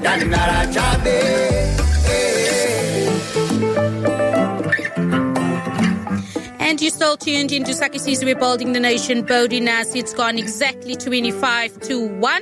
Tandala Chabe. And you're still tuned into Sakhisizwe, Building the Nation, Bodinas. It's gone exactly 25 to 1.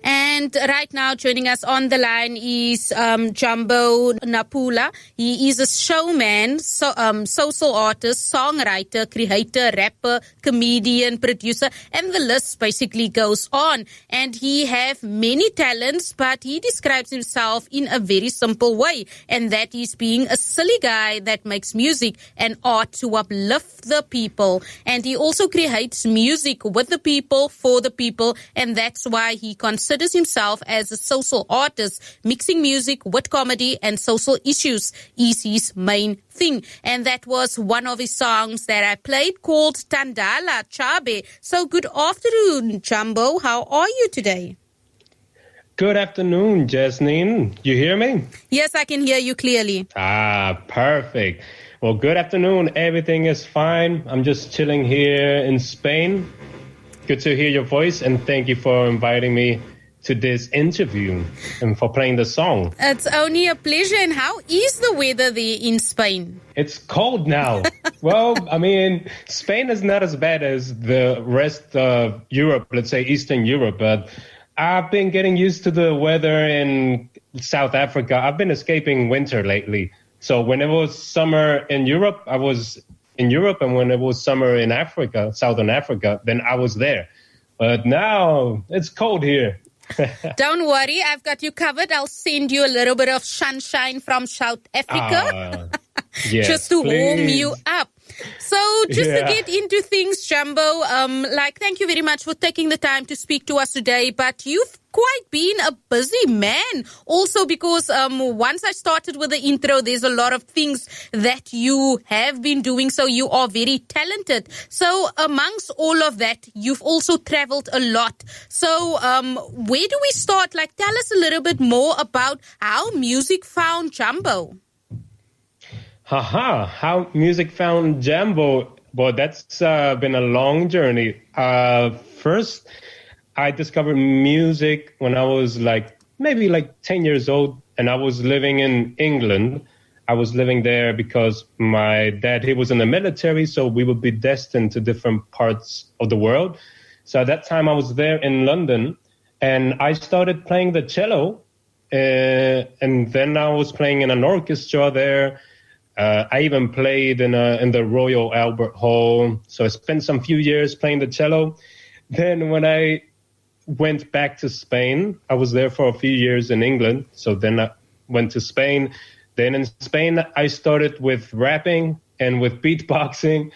And right now, joining us on the line is Jambo Naphula. He is a showman, social artist, songwriter, creator, rapper, comedian, producer, and the list basically goes on. And he have many talents, but he describes himself in a very simple way, and that is being a silly guy that makes music and art to uplift the people. And he also creates music with the people, for the people, and that's why he considers himself as a social artist. Mixing music with comedy and social issues is his main thing. And that was one of his songs that I played, called Tandala Chabe. So good afternoon, Jambo. How are you today? Good afternoon, Jasmine. You hear me? Yes, I can hear you clearly. Perfect. Well, good afternoon. Everything is fine. I'm just chilling here in Spain. Good to hear your voice, and thank you for inviting me to this interview and for playing the song. It's only a pleasure. And how is the weather there in Spain? It's cold now. Well, I mean, Spain is not as bad as the rest of Europe, let's say Eastern Europe, but I've been getting used to the weather in South Africa. I've been escaping winter lately. So when it was summer in Europe, I was in Europe, and when it was summer in Africa, Southern Africa, then I was there. But now it's cold here. Don't worry, I've got you covered. I'll send you a little bit of sunshine from South Africa yes, just to please. warm you up. So just to get into things, Jambo, thank you very much for taking the time to speak to us today. But you've quite been a busy man also, because once I started with the intro, there's a lot of things that you have been doing. So you are very talented. So amongst all of that, you've also traveled a lot. So where do we start? Tell us a little bit more about how music found Jambo. How music found Jambo. Well, that's been a long journey. First, I discovered music when I was maybe 10 years old, and I was living in England. I was living there because my dad, he was in the military, so we would be destined to different parts of the world. So at that time, I was there in London, and I started playing the cello, and then I was playing in an orchestra there. I even played in the Royal Albert Hall. So I spent some few years playing the cello. Then when I went back to Spain, I was there for a few years in England. So then I went to Spain. Then in Spain, I started with rapping and with beatboxing.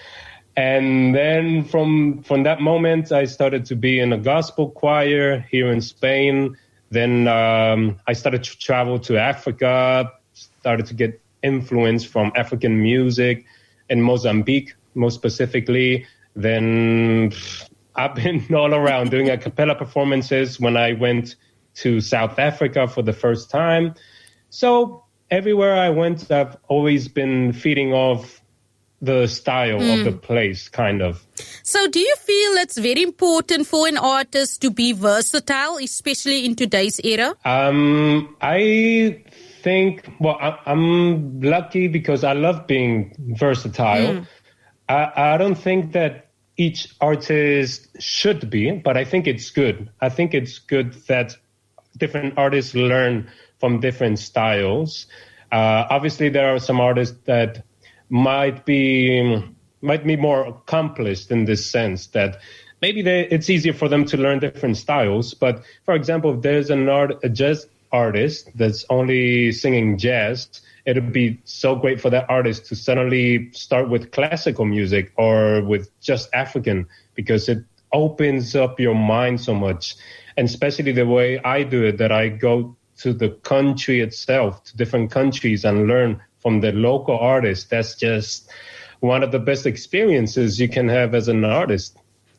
And then from that moment, I started to be in a gospel choir here in Spain. Then I started to travel to Africa, started to get influence from African music in Mozambique, most specifically. Then I've been all around doing a cappella performances when I went to South Africa for the first time. So everywhere I went, I've always been feeding off the style of the place, kind of. So do you feel it's very important for an artist to be versatile, especially in today's era? I think, I'm lucky because I love being versatile. I don't think that each artist should be, but I think it's good. I think it's good that different artists learn from different styles. Obviously, there are some artists that might be more accomplished in this sense that maybe it's easier for them to learn different styles. But for example, if there's a jazz artist that's only singing jazz, it would be so great for that artist to suddenly start with classical music or with just African, because it opens up your mind so much. And especially the way I do it, that I go to the country itself, to different countries, and learn from the local artists. That's just one of the best experiences you can have as an artist.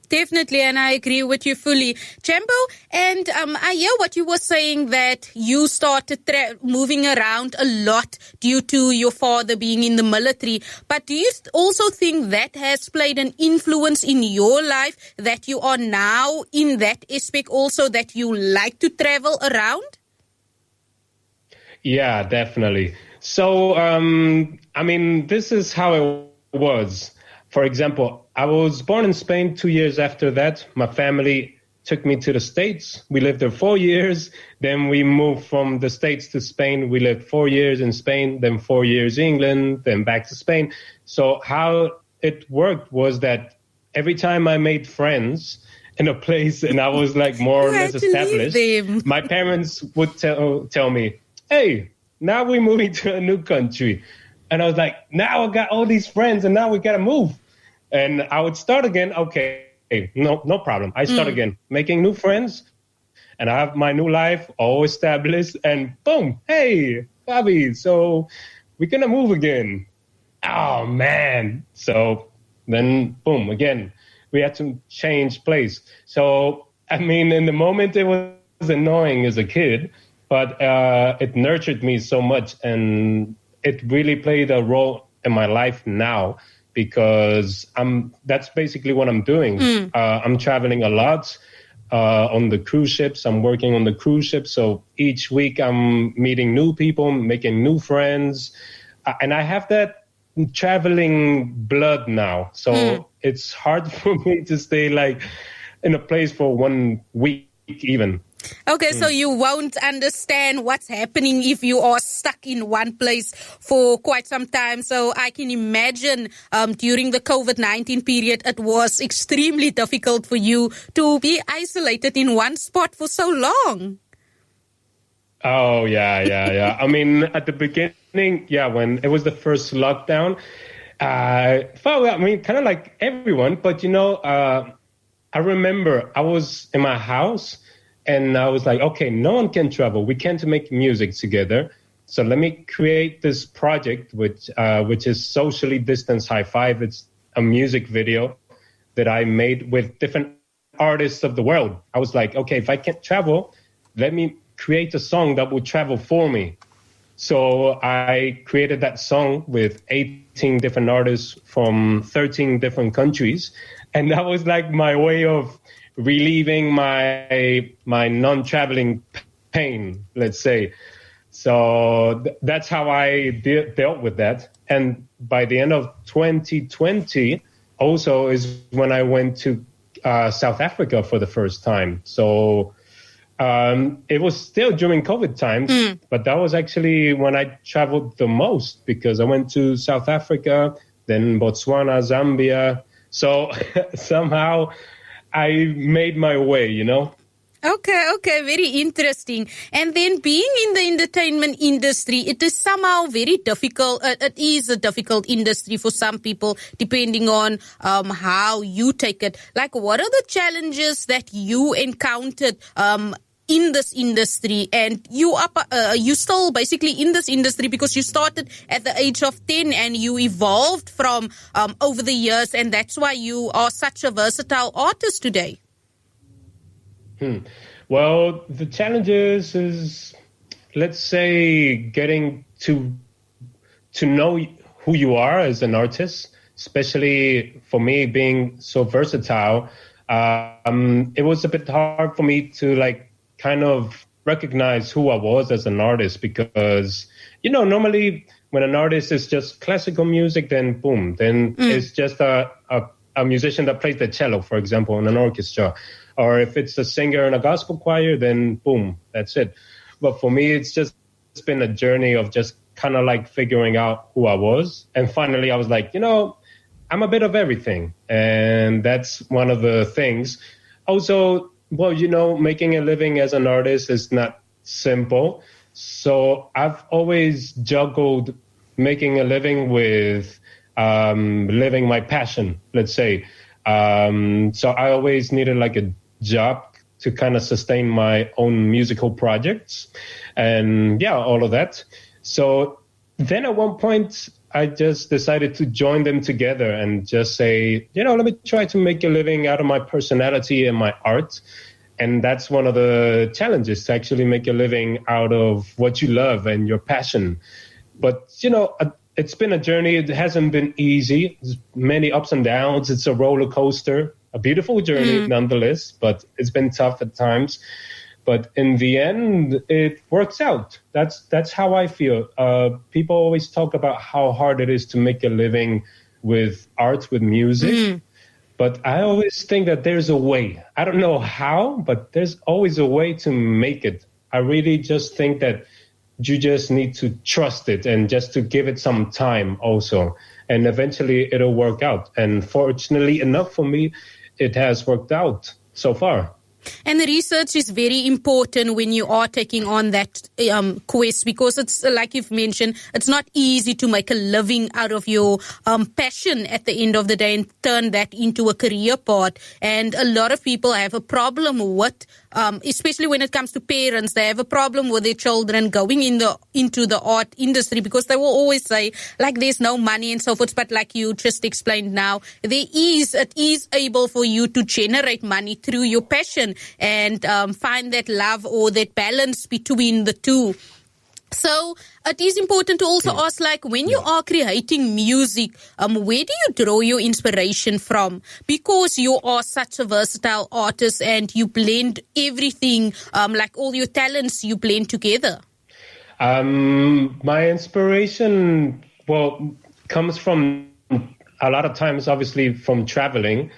Definitely, and I agree with you fully. Jambo, and I hear what you were saying, that you started moving around a lot due to your father being in the military. But do you also think that has played an influence in your life, that you are now in that aspect also, that you like to travel around? Yeah, definitely. So, I mean, this is how it was. For example, I was born in Spain. 2 years after that, my family took me to the States. We lived there 4 years. Then we moved from the States to Spain. We lived 4 years in Spain, then 4 years England, then back to Spain. So how it worked was that every time I made friends in a place and I was like more or You less had to leave established, them. my parents would tell me, hey, now we're moving to a new country. And I was like, now I got all these friends and now we got to move. And I would start again. Okay, no problem. I start again, making new friends. And I have my new life all established. And boom, hey, Bobby, so we're going to move again. Oh, man. So then, boom, again, we had to change place. So, I mean, in the moment, it was annoying as a kid, but it nurtured me so much. And it really played a role in my life now, because that's basically what I'm doing. I'm traveling a lot on the cruise ships. I'm working on the cruise ship. So each week I'm meeting new people, making new friends. And I have that traveling blood now. So it's hard for me to stay like in a place for 1 week even. Okay, so you won't understand what's happening if you are stuck in one place for quite some time. So I can imagine during the COVID-19 period, it was extremely difficult for you to be isolated in one spot for so long. Oh, yeah. I mean, at the beginning, when it was the first lockdown, I mean, kind of like everyone, but I remember I was in my house. And I was like, okay, no one can travel. We can't make music together. So let me create this project, which is socially distanced high five. It's a music video that I made with different artists of the world. I was like, okay, if I can't travel, let me create a song that will travel for me. So I created that song with 18 different artists from 13 different countries. And that was like my way of relieving my non-traveling pain, let's say. So that's how I dealt with that. And by the end of 2020, also is when I went to South Africa for the first time. So it was still during COVID times, but that was actually when I traveled the most, because I went to South Africa, then Botswana, Zambia. So somehow I made my way, Okay, very interesting. And then being in the entertainment industry, it is somehow very difficult. It is a difficult industry for some people, depending on how you take it. Like, what are the challenges that you encountered in this industry? And you still basically in this industry because you started at the age of 10 and you evolved from over the years, and that's why you are such a versatile artist today. Well, the challenges is, let's say, getting to know who you are as an artist, especially for me being so versatile. It was a bit hard for me to kind of recognize who I was as an artist, because, normally when an artist is just classical music, then boom, then it's just a musician that plays the cello, for example, in an orchestra. Or if it's a singer in a gospel choir, then boom, that's it. But for me, it's been a journey of just kind of figuring out who I was. And finally, I was like, I'm a bit of everything. And that's one of the things. Also, well, making a living as an artist is not simple. So I've always juggled making a living with living my passion, let's say. So I always needed a job to kind of sustain my own musical projects and all of that. So then at one point, I just decided to join them together and just say, let me try to make a living out of my personality and my art. And that's one of the challenges, to actually make a living out of what you love and your passion. But, it's been a journey. It hasn't been easy. There's many ups and downs. It's a roller coaster, a beautiful journey nonetheless, but it's been tough at times. But in the end, it works out. That's how I feel. People always talk about how hard it is to make a living with art, with music. But I always think that there's a way. I don't know how, but there's always a way to make it. I really just think that you just need to trust it and just to give it some time also. And eventually it'll work out. And fortunately enough for me, it has worked out so far. And the research is very important when you are taking on that quest, because it's like you've mentioned, it's not easy to make a living out of your passion at the end of the day and turn that into a career path. And a lot of people have a problem with, especially when it comes to parents, they have a problem with their children going into the art industry, because they will always say, like, there's no money and so forth. But like you just explained now, it is able for you to generate money through your passion and find that love or that balance between the two. So it is important to also ask, like, when you are creating music, where do you draw your inspiration from? Because you are such a versatile artist and you blend everything, like all your talents, you blend together. My inspiration, comes from a lot of times, obviously, from traveling.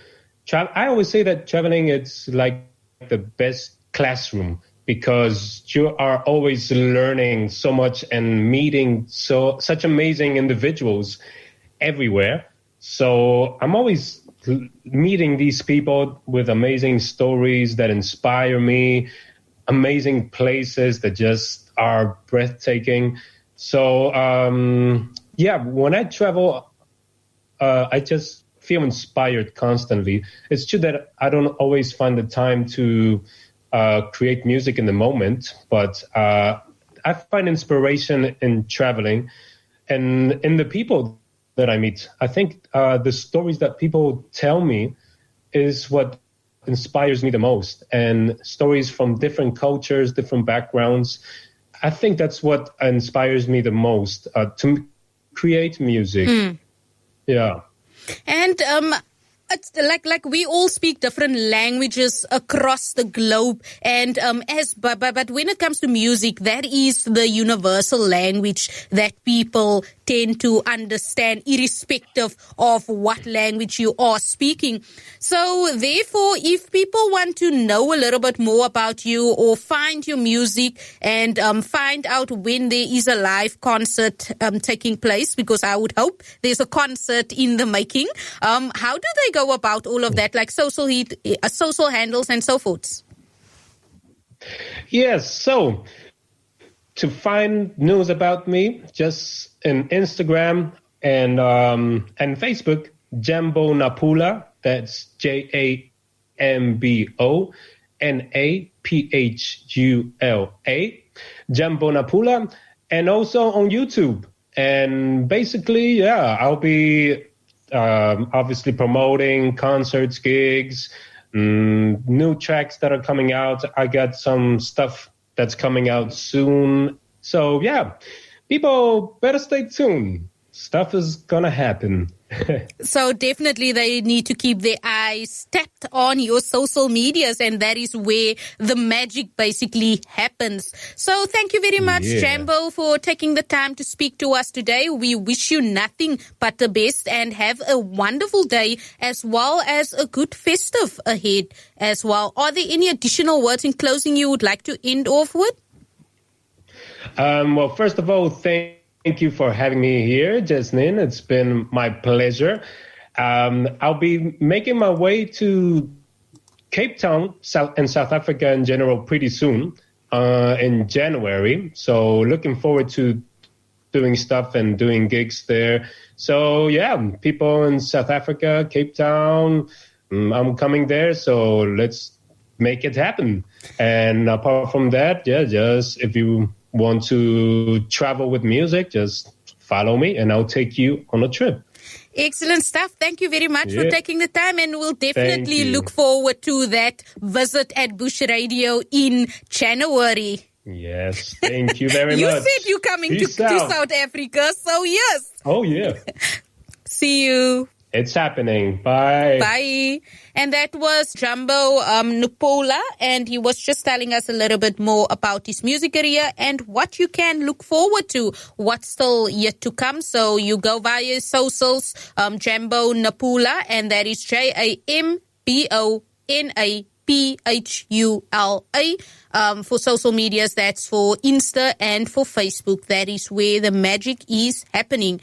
I always say that traveling, it's like the best classroom, because you are always learning so much and meeting such amazing individuals everywhere. So I'm always meeting these people with amazing stories that inspire me, amazing places that just are breathtaking. So, when I travel, I just feel inspired constantly. It's true that I don't always find the time to create music in the moment, but I find inspiration in traveling and in the people that I meet. I think the stories that people tell me is what inspires me the most, and stories from different cultures, different backgrounds. I think that's what inspires me the most, to create music. Yeah. And it's like we all speak different languages across the globe, and but when it comes to music, that is the universal language that people tend to understand, irrespective of what language you are speaking. So therefore, if people want to know a little bit more about you or find your music and find out when there is a live concert taking place, because I would hope there's a concert in the making, how do they go about all of that, like social handles and so forth? Yes, so to find news about me, just in Instagram and Facebook, Jambo Naphula. That's JAMBO NAPHULA, Jambo Naphula, and also on YouTube. And basically, I'll be obviously promoting concerts, gigs, new tracks that are coming out. I got some stuff that's coming out soon. So people better stay tuned. Stuff is gonna happen. So definitely they need to keep their eyes tapped on your social medias, and that is where the magic basically happens. So thank you very much, Jambo, for taking the time to speak to us today. We wish you nothing but the best, and have a wonderful day, as well as a good festive ahead as well. Are there any additional words in closing you would like to end off with? Well, first of all, thank you for having me here, Jasmine. It's been my pleasure. I'll be making my way to Cape Town and South Africa in general pretty soon, in January. So looking forward to doing stuff and doing gigs there. So people in South Africa, Cape Town, I'm coming there. So let's make it happen. And apart from that, just if you want to travel with music, just follow me and I'll take you on a trip. Excellent stuff. Thank you very much for taking the time, and we'll definitely look forward to that visit at Bush Radio in January. Yes, thank you very much. You said you're coming to South Africa, so yes. Oh, yeah. See you. It's happening. Bye. Bye. And that was Jambo Naphula, and he was just telling us a little bit more about his music career and what you can look forward to, what's still yet to come. So you go via his socials, Jambo Naphula, and that is JamboNaphula. For social medias, that's for Insta, and for Facebook, that is where the magic is happening.